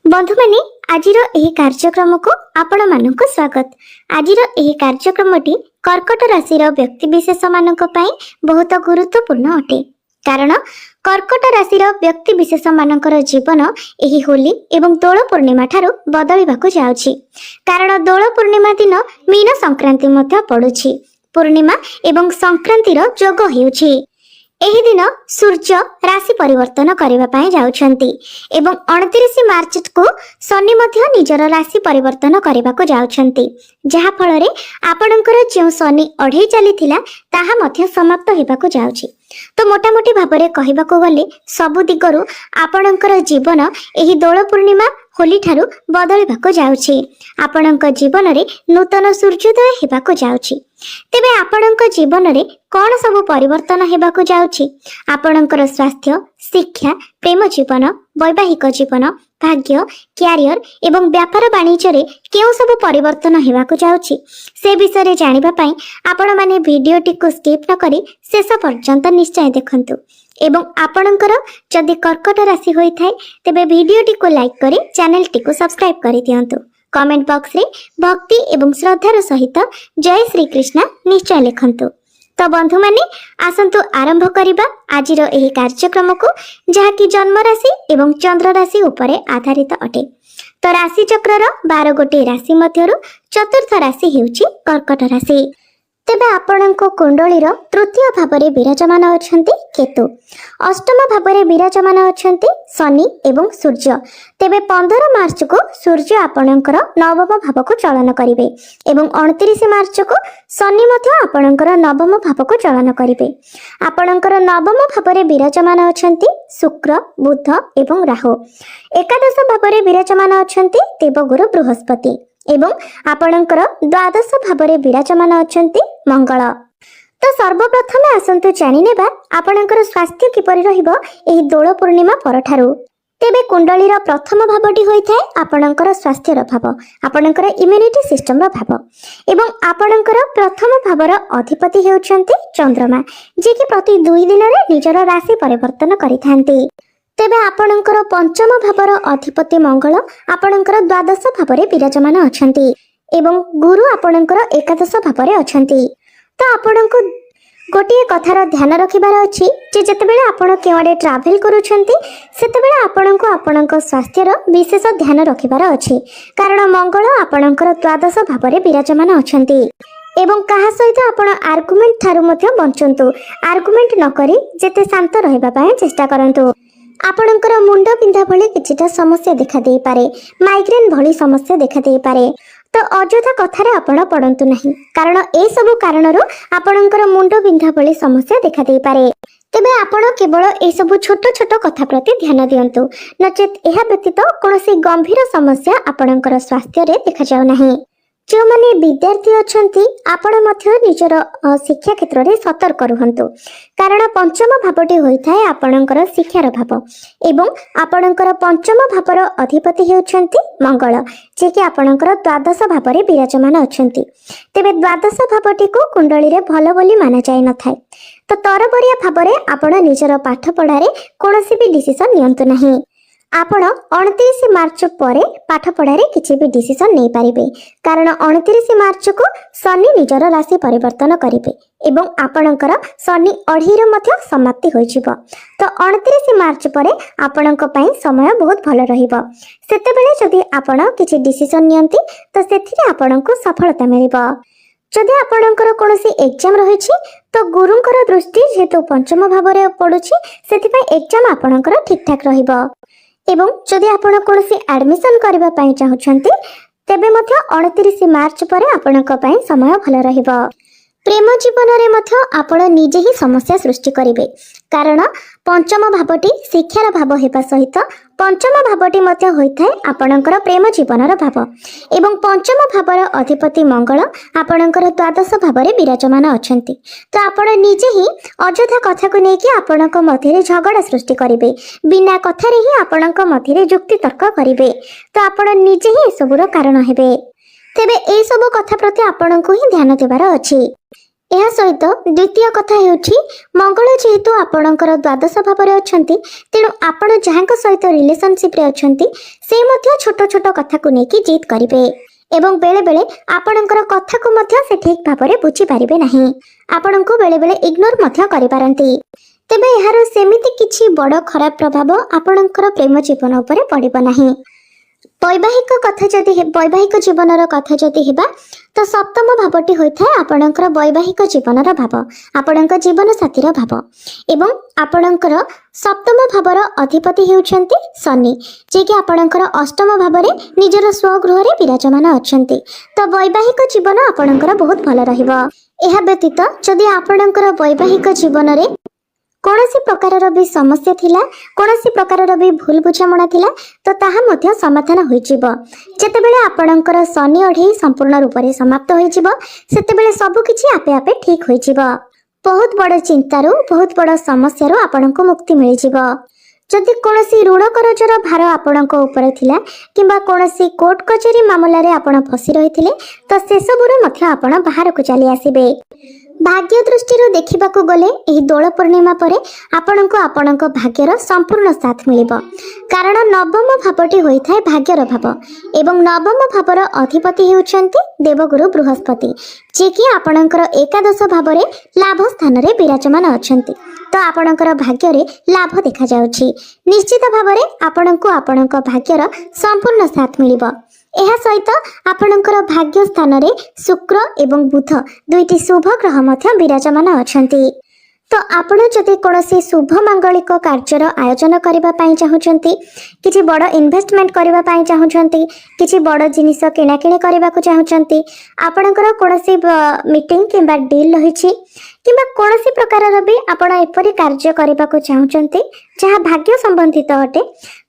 बंधु माने आजिर एही कार्यक्रम को आपण मानक स्वागत। आजिर एही कार्यक्रमटी कर्कट राशि व्यक्ति विशेष मानक पई बहुत गुरुत्वपूर्ण अटे। कारण कर्कट राशि व्यक्ति विशेष मानकर जीवन एही होली एवं दोल पूर्णिमा ठारू बदलिबाकु जाउछि। कारण दोल पूर्णिमा दिन मीन संक्रांति मध्य पड़ुछि। पूर्णिमा एवं संक्रांतिर जोग हेउछि। एही दिन सूर्य राशि परिवर्तन करबा पई जाउछंती एवं 29 मार्च को शनि मध्य निजर राशि परिवर्तन करबाकु जाउछंती, जहा फल रे आपणकर जे शनि अढै चलीथिला ताहा मध्य समाप्त हेबाकु जाउछि। तो मोटामोटी भाबरे कहिबाकु गले सबु दिगरु आपणकर जीवन एही दोल पूर्णिमा होली ठारू बदलिबाकु जाउछि। आपणक जीवन रे नूतन सूर्योदय हेबाकु जाउछि। तेबे आपणक जीवन रे कौन सब परिवर्तन हेबाकु जाउछि? आपणकर स्वास्थ्य, शिक्षा, प्रेम जीवन, वैवाहिक जीवन, भाग्य, क्यारियर एवं व्यापार वाणिज्य रे केउ सब परिवर्तन हेबाकु जाउछि से विषय रे जानिबा पई आपण माने वीडियोटी को स्किप न करी शेष पर्यंत निश्चय देखंतु। एवं आपणकर जदि कर्कट राशि होई थाए तेबे वीडियोटी को लाइक करी चैनल टी को सब्सक्राइब करि दियंतु। कमेंट बॉक्स रे भक्ति एवं श्रद्धार सहित जय श्री कृष्ण निश्चय लिखंतु। तो बंधु माने आसंतु आरंभ करिबा आजिर एही कार्यक्रम को, जहा कि जन्म राशि एवं चंद्र राशि उपरे आधारित अटे। तो राशि चक्र 12 गोटी राशि मध्यरु चतुर्थ राशि हेउची कर्कट राशि। तेबे आपणको कुंडलीर तृतीय भावरे विराजमान अछंती केतु, अष्टम भावरे विराजमान अछंती शनि एवं सूर्य। तेबे 15 मार्च को सूर्य आपणकर नवम भाव को चलन करिवे एवं 29 मार्च को शनि मध्य आपणकर नवम भाव को चलन करिवे। आपणकर नवम भावरे विराजमान अछंती शुक्र, बुध एवं राहु। एकादश भावरे विराजमान अछंती देवगुरु बृहस्पति एवं आपणकर द्वादश भावरे विराजमान अछंती मंगल। तो सर्वप्रथम आसंतु जानि नेबा आपणकर स्वास्थ्य किपरि रहिबो एही दोल पूर्णिमा परठारु। तेबे कुंडलीर प्रथम भावटी होई थाए आपणकर स्वास्थ्यर भाव, आपणकर इम्यूनिटी सिस्टम रो भाव एवं आपणकर प्रथम भावर अधिपति हेउछंती चंद्रमा, जे कि प्रति 2 दिन रे निजर राशि परिवर्तन करिथांती। तेबे आपणकर पंचम भावर अधिपति मंगल आपणकर द्वादश भावरे विराजमान अछंती एवं गुरु आपणकर एकादश भावरे अछंती। तो आपणको गोटिए कथार ध्यान रखिबार अछि जे जतेबेले आपण केवाडे ट्रैवल करूछंती सेतेबेले आपणको आपणक स्वास्थ्यर विशेष ध्यान रखिबार अछि। कारण मंगल आपणकर द्वादश भावरे विराजमान अछंती एवं कहा सहित आपण आर्गुमेंट थारु मध्ये बंचंतु। आर्गुमेंट न करी जेते शांत रहबा पय चेष्टा करंतु। आपणकर मुंड बिंधा भली किछिटा समस्या देखा दे पारे, माइग्रेन भली समस्या देखा दे पारे। तो अଯଥା कथारे आपण पड़ंतु नहीं, कारण ए सब कारणरो आपणकर मुंड बिंधा भली समस्या देखा दे पारे। तेबे आपण केवल ए सब छोट छोट कथा प्रति ध्यान दियंतु, नचेत एहा व्यतीत कोनोसी गंभीर समस्या आपणकर स्वास्थ्य रे देखा जाउ नहीं। जो माने विद्यार्थी अछंती आपण मध्य निजर शिक्षा क्षेत्र रे सतर्क रहंतु, कारण पंचम भावटी होई थाए आपणकर शिक्षार भाव एवं आपणकर पंचम भावर अधिपति हेउछंती मंगल, जे कि आपणकर द्वादश भावरे विराजमान अछंती। तेबे द्वादश भावटी को कुंडली रे भलो बोली माना जाय न थाए। तो तरबरिया भावरे आपण निजर पाठ पढारे कोनोसी भी डिसिजन नियंतु नहीं। आपण 29 मार्च परे पाठ पढ़ारे किसी भी डिसीजन नहीं पारिबे, कारण 29 मार्च को शनि निजर राशि परिवर्तन करिवे एवं आपणकर शनि अढ़ीर मध्य समाप्ति होई जिवो। तो 29 मार्च परे आपणक पई समय बहुत भलो रहिबो। सेतेबेले जदि आपण किछि डिसीजन नियंती तो सेथिरे आपणको सफलता मिलिबो। जदि आपणकर कोनोसी एग्जाम रहिछि तो गुरुंकर दृष्टि जेतु पंचम भावरे पडुछि, सेथिपई एग्जाम आपणकर ठीक ठाक रहिबो। एवं जदि आपण कोनोसी एडमिशन करबा पई चाहुछंती तेबे मध्य 29 मार्च परे आपणक पई समय भलो रहिबो। प्रेम जीवन रे मध्य आपण निजे ही समस्या सृष्टि करिवे, कारण पंचम भावटी शिक्षार भाव हेबा सहित पंचम भावटी मध्य होइथाय आपणकर प्रेम जीवनर भाव एवं पंचम भावर अधिपति मंगल आपणकर द्वादश भावरे विराजमान अछंती। तो आपण निजे ही अଯଥା कथा को नेकी आपणक मध्यरे झगड़ा सृष्टि करिवे, बिना कथारे ही आपणक मध्यरे युक्ति तर्क करिवे। तो आपण निजे ही सबुर कारण हेबे। तेबे ए सब कथा प्रति आपणको ही ध्यान देबार अछि। ଏହା ସହିତ ଦ୍ୱିତୀୟ କଥା ହେଉଛି ମଙ୍ଗଳ ଯେହେତୁ ଆପଣଙ୍କର ଦ୍ୱାଦଶ ଭାବରେ ଅଛନ୍ତି, ତେଣୁ ଆପଣ ଯାହାଙ୍କ ସହିତ ରିଲେସନସିପ୍ରେ ଅଛନ୍ତି ସେ ମଧ୍ୟ ଛୋଟ ଛୋଟ କଥାକୁ ନେଇକି ଜିଦ୍ କରିବେ ଏବଂ ବେଳେବେଳେ ଆପଣଙ୍କର କଥାକୁ ମଧ୍ୟ ସେ ଠିକ୍ ଭାବରେ ବୁଝିପାରିବେ ନାହିଁ। ଆପଣଙ୍କୁ ବେଳେବେଳେ ଇଗ୍ନୋର ମଧ୍ୟ କରିପାରନ୍ତି। ତେବେ ଏହାର ସେମିତି କିଛି ବଡ଼ ଖରାପ ପ୍ରଭାବ ଆପଣଙ୍କର ପ୍ରେମ ଜୀବନ ଉପରେ ପଡ଼ିବ ନାହିଁ। ବୈବାହିକ ଜୀବନର କଥା ଯଦି ହେବା ତ ସପ୍ତମ ଭାବଟି ହୋଇଥାଏ ଆପଣଙ୍କର ବୈବାହିକ ଜୀବନର ଭାବ, ଆପଣଙ୍କ ଜୀବନ ସାଥୀର ଭାବ ଏବଂ ଆପଣଙ୍କର ସପ୍ତମ ଭାବର ଅଧିପତି ହେଉଛନ୍ତି ଶନି, ଯିଏକି ଆପଣଙ୍କର ଅଷ୍ଟମ ଭାବରେ ନିଜର ସ୍ୱଗୃହରେ ବିରାଜମାନ ଅଛନ୍ତି। ତ ବୈବାହିକ ଜୀବନ ଆପଣଙ୍କର ବହୁତ ଭଲ ରହିବ। ଏହା ବ୍ୟତୀତ ଯଦି ଆପଣଙ୍କର ବୈବାହିକ ଜୀବନରେ କୌଣସି ପ୍ରକାରର ବି ସମସ୍ୟା ଥିଲା, କୌଣସି ପ୍ରକାରର ବି ଭୁଲ ବୁଝାମଣା ଥିଲା ତ ତାହା ମଧ୍ୟ ସମାଧାନ ହୋଇଯିବ। ଯେତେବେଳେ ଆପଣଙ୍କର ଶନି ଅଢ଼େଇ ସମ୍ପୂର୍ଣ୍ଣ ରୂପରେ ସମାପ୍ତ ହୋଇଯିବ ସେତେବେଳେ ସବୁକିଛି ଆପେ ଆପେ ଠିକ୍ ହୋଇଯିବ। ବହୁତ ବଡ଼ ଚିନ୍ତାରୁ, ବହୁତ ବଡ଼ ସମସ୍ୟାରୁ ଆପଣଙ୍କୁ ମୁକ୍ତି ମିଳିଯିବ। ଯଦି କୌଣସି ଋଣ କରଜର ଭାର ଆପଣଙ୍କ ଉପରେ ଥିଲା କିମ୍ବା କୌଣସି କୋର୍ଟ କଚେରୀ ମାମଲାରେ ଆପଣ ଫସି ରହିଥିଲେ ତ ସେସବୁରୁ ମଧ୍ୟ ଆପଣ ବାହାରକୁ ଚାଲି ଆସିବେ। ଭାଗ୍ୟ ଦୃଷ୍ଟିରୁ ଦେଖିବାକୁ ଗଲେ ଏହି ଦୋଳ ପୂର୍ଣ୍ଣିମା ପରେ ଆପଣଙ୍କୁ ଆପଣଙ୍କ ଭାଗ୍ୟର ସମ୍ପୂର୍ଣ୍ଣ ସାଥ ମିଳିବ, କାରଣ ନବମ ଭାବଟି ହୋଇଥାଏ ଭାଗ୍ୟର ଭାବ ଏବଂ ନବମ ଭାବର ଅଧିପତି ହେଉଛନ୍ତି ଦେବଗୁରୁ ବୃହସ୍ପତି, ଯିଏକି ଆପଣଙ୍କର ଏକାଦଶ ଭାବରେ ଲାଭ ସ୍ଥାନରେ ବିରାଜମାନ ଅଛନ୍ତି। ତ ଆପଣଙ୍କର ଭାଗ୍ୟରେ ଲାଭ ଦେଖାଯାଉଛି। ନିଶ୍ଚିତ ଭାବରେ ଆପଣଙ୍କୁ ଆପଣଙ୍କ ଭାଗ୍ୟର ସମ୍ପୂର୍ଣ୍ଣ ସାଥ ମିଳିବ। ଏହା ସହିତ ଆପଣଙ୍କର ଭାଗ୍ୟ ସ୍ଥାନରେ ଶୁକ୍ର ଏବଂ ବୁଧ ଦୁଇଟି ଶୁଭ ଗ୍ରହ ମଧ୍ୟ ବିରାଜମାନ ଅଛନ୍ତି। ତ ଆପଣ ଯଦି କୌଣସି ଶୁଭ ମାଙ୍ଗଳିକ କାର୍ଯ୍ୟର ଆୟୋଜନ କରିବା ପାଇଁ ଚାହୁଁଛନ୍ତି, କିଛି ବଡ଼ ଇନଭେଷ୍ଟମେଣ୍ଟ କରିବା ପାଇଁ ଚାହୁଁଛନ୍ତି, କିଛି ବଡ଼ ଜିନିଷ କିଣାକିଣି କରିବାକୁ ଚାହୁଁଛନ୍ତି, ଆପଣଙ୍କର କୌଣସି ମିଟିଂ କିମ୍ବା ଡିଲ୍ ରହିଛି କିମ୍ବା କୌଣସି ପ୍ରକାରର ବି ଆପଣ ଏପରି କାର୍ଯ୍ୟ କରିବାକୁ ଚାହୁଁଛନ୍ତି ଯାହା ଭାଗ୍ୟ ସମ୍ବନ୍ଧିତ ଅଟେ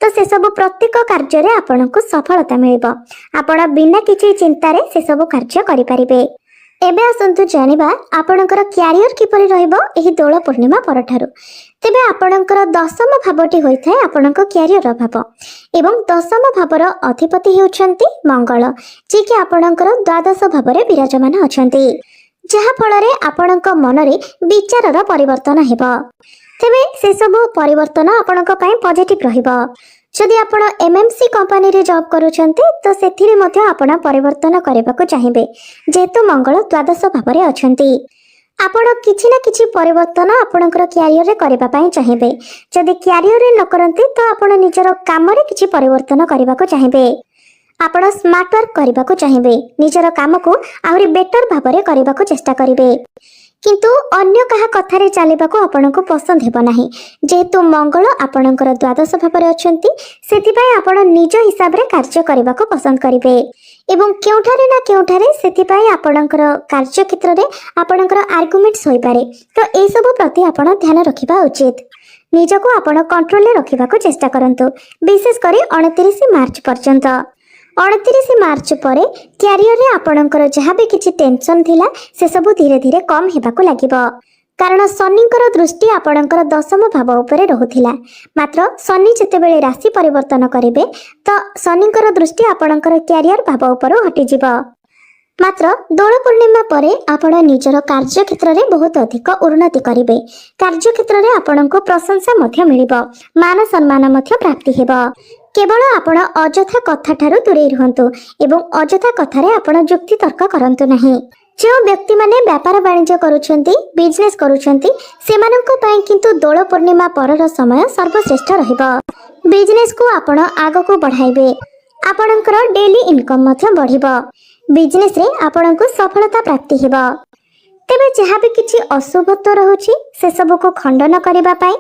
ତ ସେସବୁ ପ୍ରତ୍ୟେକ କାର୍ଯ୍ୟରେ ଆପଣଙ୍କୁ ସଫଳତା ମିଳିବ। ଆପଣ ବିନା କିଛି ଚିନ୍ତାରେ ସେସବୁ କାର୍ଯ୍ୟ କରିପାରିବେ। ଏବେ ଆସନ୍ତୁ ଜାଣିବା ଆପଣଙ୍କର କ୍ୟାରିୟର କିପରି ରହିବ ଏହି ଦୋଳ ପୂର୍ଣ୍ଣିମା ପରଠାରୁ। ତେବେ ଆପଣଙ୍କର ଦଶମ ଭାବଟି ହୋଇଥାଏ ଆପଣଙ୍କ କ୍ୟାରିୟର ଭାବ ଏବଂ ଦଶମ ଭାବର ଅଧିପତି ହେଉଛନ୍ତି ମଙ୍ଗଳ, ଯିଏକି ଆପଣଙ୍କର ଦ୍ୱାଦଶ ଭାବରେ ବିରାଜମାନ ଅଛନ୍ତି, ଯାହାଫଳରେ ଆପଣଙ୍କ ମନରେ ବିଚାରର ପରିବର୍ତ୍ତନ ହେବ। ତେବେ ସେସବୁ ପରିବର୍ତ୍ତନ ଆପଣଙ୍କ ପାଇଁ ପଜିଟିଭ୍ ରହିବ। ଯଦି ଆପଣ MNC କମ୍ପାନୀରେ ଜବ୍ କରୁଛନ୍ତି ତ ସେଥିରେ ମଧ୍ୟ ଆପଣ ପରିବର୍ତ୍ତନ କରିବାକୁ ଚାହିଁବେ, ଯେହେତୁ ମଙ୍ଗଳ ଦ୍ୱାଦଶ ଭାବରେ ଅଛନ୍ତି। ଆପଣ କିଛି ନା କିଛି ପରିବର୍ତ୍ତନ ଆପଣଙ୍କର କ୍ୟାରିୟରରେ କରିବା ପାଇଁ ଚାହିଁବେ। ଯଦି କ୍ୟାରିୟରରେ ନ କରନ୍ତି ତ ଆପଣ ନିଜର କାମରେ କିଛି ପରିବର୍ତ୍ତନ କରିବାକୁ ଚାହିଁବେ। ଆପଣ ସ୍ମାର୍ଟ ୱାର୍କ କରିବାକୁ ଚାହିଁବେ, ନିଜର କାମକୁ ଆହୁରି ବେଟର ଭାବରେ କରିବାକୁ ଚେଷ୍ଟା କରିବେ। କିନ୍ତୁ ଅନ୍ୟ କାହା କଥାରେ ଚାଲିବାକୁ ଆପଣଙ୍କୁ ପସନ୍ଦ ହେବ ନାହିଁ। ଯେହେତୁ ମଙ୍ଗଳ ଆପଣଙ୍କର ଦ୍ୱାଦଶ ଭାବରେ ଅଛନ୍ତି ସେଥିପାଇଁ ଆପଣ ନିଜ ହିସାବରେ କାର୍ଯ୍ୟ କରିବାକୁ ପସନ୍ଦ କରିବେ ଏବଂ କେଉଁଠାରେ ନା କେଉଁଠାରେ ସେଥିପାଇଁ ଆପଣଙ୍କର କାର୍ଯ୍ୟକ୍ଷେତ୍ରରେ ଆପଣଙ୍କର ଆର୍ଗୁମେଣ୍ଟସ୍ ହୋଇପାରେ। ତ ଏସବୁ ପ୍ରତି ଆପଣ ଧ୍ୟାନ ରଖିବା ଉଚିତ। ନିଜକୁ ଆପଣ କଣ୍ଟ୍ରୋଲରେ ରଖିବାକୁ ଚେଷ୍ଟା କରନ୍ତୁ, ବିଶେଷ କରି 29 ମାର୍ଚ୍ଚ ପର୍ଯ୍ୟନ୍ତ। 29 ମାର୍ଚ୍ଚ ପରେ କ୍ୟାରିୟରରେ ଆପଣଙ୍କର ଯାହା ବି କିଛି ଟେନସନ୍ ଥିଲା ସେସବୁ ଧୀରେ ଧୀରେ କମ୍ ହେବାକୁ ଲାଗିବ, କାରଣ ଶନିଙ୍କର ଦୃଷ୍ଟି ଆପଣଙ୍କର ଦଶମ ଭାବ ଉପରେ ରହୁଥିଲା। ମାତ୍ର ଶନି ଯେତେବେଳେ ରାଶି ପରିବର୍ତ୍ତନ କରିବେ ତ ଶନିଙ୍କର ଦୃଷ୍ଟି ଆପଣଙ୍କର କ୍ୟାରିୟର ଭାବ ଉପରୁ ହଟିଯିବ। ମାତ୍ର ଦୋଳ ପୂର୍ଣ୍ଣିମା ପରେ ଆପଣ ନିଜର କାର୍ଯ୍ୟକ୍ଷେତ୍ରରେ ବହୁତ ଅଧିକ ଉନ୍ନତି କରିବେ। କାର୍ଯ୍ୟକ୍ଷେତ୍ରରେ ଆପଣଙ୍କୁ ପ୍ରଶଂସା ମଧ୍ୟ ମିଳିବ, ମାନ ସମ୍ମାନ ମଧ୍ୟ ପ୍ରାପ୍ତି ହେବ। କେବଳ ଆପଣ ଅଯଥା କଥାଠାରୁ ଦୂରେଇ ରୁହନ୍ତୁ ଏବଂ ଅଯଥା କଥାରେ ଆପଣ ଯୁକ୍ତି ତର୍କ କରନ୍ତୁ ନାହିଁ। ଯେଉଁ ବ୍ୟକ୍ତିମାନେ ବ୍ୟାପାର ବାଣିଜ୍ୟ କରୁଛନ୍ତି, ବିଜନେସ୍ କରୁଛନ୍ତି ସେମାନଙ୍କ ପାଇଁ କିନ୍ତୁ ଦୋଳ ପୂର୍ଣ୍ଣିମା ପରର ସମୟ ସର୍ବଶ୍ରେଷ୍ଠ ରହିବ। ବିଜନେସ୍କୁ ଆପଣ ଆଗକୁ ବଢ଼ାଇବେ, ଆପଣଙ୍କର ଡେଲି ଇନକମ୍ ମଧ୍ୟ ବଢ଼ିବ, ବିଜନେସ୍ରେ ଆପଣଙ୍କୁ ସଫଳତା ପ୍ରାପ୍ତି ହେବ। ତେବେ ଯାହା ବି କିଛି ଅଶୁଭତ୍ୱ ରହୁଛି ସେସବୁକୁ ଖଣ୍ଡନ କରିବା ପାଇଁ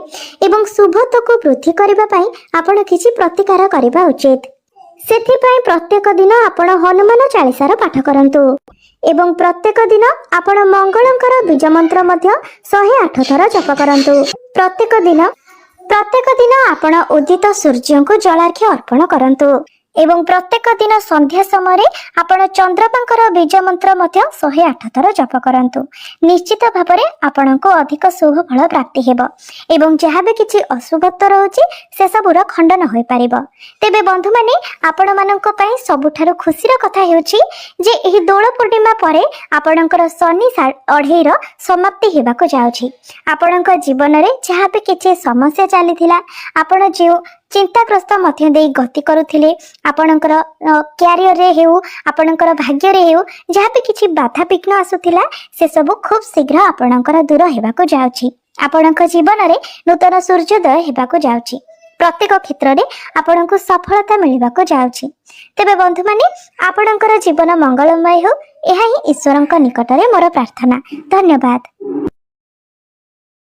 ଏବଂ ଶୁଭତ୍ୱକୁ ବୃଦ୍ଧି କରିବା ପାଇଁ ଆପଣ କିଛି ପ୍ରତିକାର କରିବା ଉଚିତ। ସେଥିପାଇଁ ପ୍ରତ୍ୟେକ ଦିନ ଆପଣ ହନୁମାନ ଚାଳିଶାର ପାଠ କରନ୍ତୁ ଏବଂ ପ୍ରତ୍ୟେକ ଦିନ ଆପଣ ମଙ୍ଗଳଙ୍କର ବୀଜ ମନ୍ତ୍ର ମଧ୍ୟ 108 ଥର ଜପ କରନ୍ତୁ। ପ୍ରତ୍ୟେକ ଦିନ ଆପଣ ଉଦିତ ସୂର୍ଯ୍ୟଙ୍କୁ ଜଳାର୍ଘ୍ୟ ଅର୍ପଣ କରନ୍ତୁ। ଏବଂ ପ୍ରତ୍ୟେକ ଦିନ ସନ୍ଧ୍ୟା ସମୟରେ ଆପଣ ଚନ୍ଦ୍ରମାଙ୍କର ବୀଜ ମନ୍ତ୍ର ମଧ୍ୟ 108 ଥର ଜପ କରନ୍ତୁ। ନିଶ୍ଚିତ ଭାବରେ ଆପଣଙ୍କୁ ଅଧିକ ଶୁଭ ଫଳ ପ୍ରାପ୍ତି ହେବ ଏବଂ ଯାହା ବି କିଛି ଅଶୁଭତ୍ୱ ରହୁଛି ସେସବୁର ଖଣ୍ଡନ ହୋଇପାରିବ। ତେବେ ବନ୍ଧୁମାନେ, ଆପଣମାନଙ୍କ ପାଇଁ ସବୁଠାରୁ ଖୁସିର କଥା ହେଉଛି ଯେ ଏହି ଦୋଳ ପୂର୍ଣ୍ଣିମା ପରେ ଆପଣଙ୍କର ଶନି 2.5ର ସମାପ୍ତି ହେବାକୁ ଯାଉଛି। ଆପଣଙ୍କ ଜୀବନରେ ଯାହା ବି କିଛି ସମସ୍ୟା ଚାଲିଥିଲା, ଆପଣ ଯେଉଁ ଚିନ୍ତାଗ୍ରସ୍ତ ମଧ୍ୟ ଦେଇ ଗତି କରୁଥିଲେ, ଆପଣଙ୍କର କ୍ୟାରିୟରରେ ହେଉ, ଆପଣଙ୍କର ଭାଗ୍ୟରେ ହେଉ, ଯାହା ବି କିଛି ବାଧାବିଘ୍ନ ଆସୁଥିଲା ସେସବୁ ଖୁବ୍ ଶୀଘ୍ର ଆପଣଙ୍କର ଦୂର ହେବାକୁ ଯାଉଛି। ଆପଣଙ୍କ ଜୀବନରେ ନୂତନ ସୂର୍ଯ୍ୟୋଦୟ ହେବାକୁ ଯାଉଛି। ପ୍ରତ୍ୟେକ କ୍ଷେତ୍ରରେ ଆପଣଙ୍କୁ ସଫଳତା ମିଳିବାକୁ ଯାଉଛି। ତେବେ ବନ୍ଧୁମାନେ, ଆପଣଙ୍କର ଜୀବନ ମଙ୍ଗଳମୟ ହେଉ, ଏହା ହିଁ ଈଶ୍ୱରଙ୍କ ନିକଟରେ ମୋର ପ୍ରାର୍ଥନା। ଧନ୍ୟବାଦ।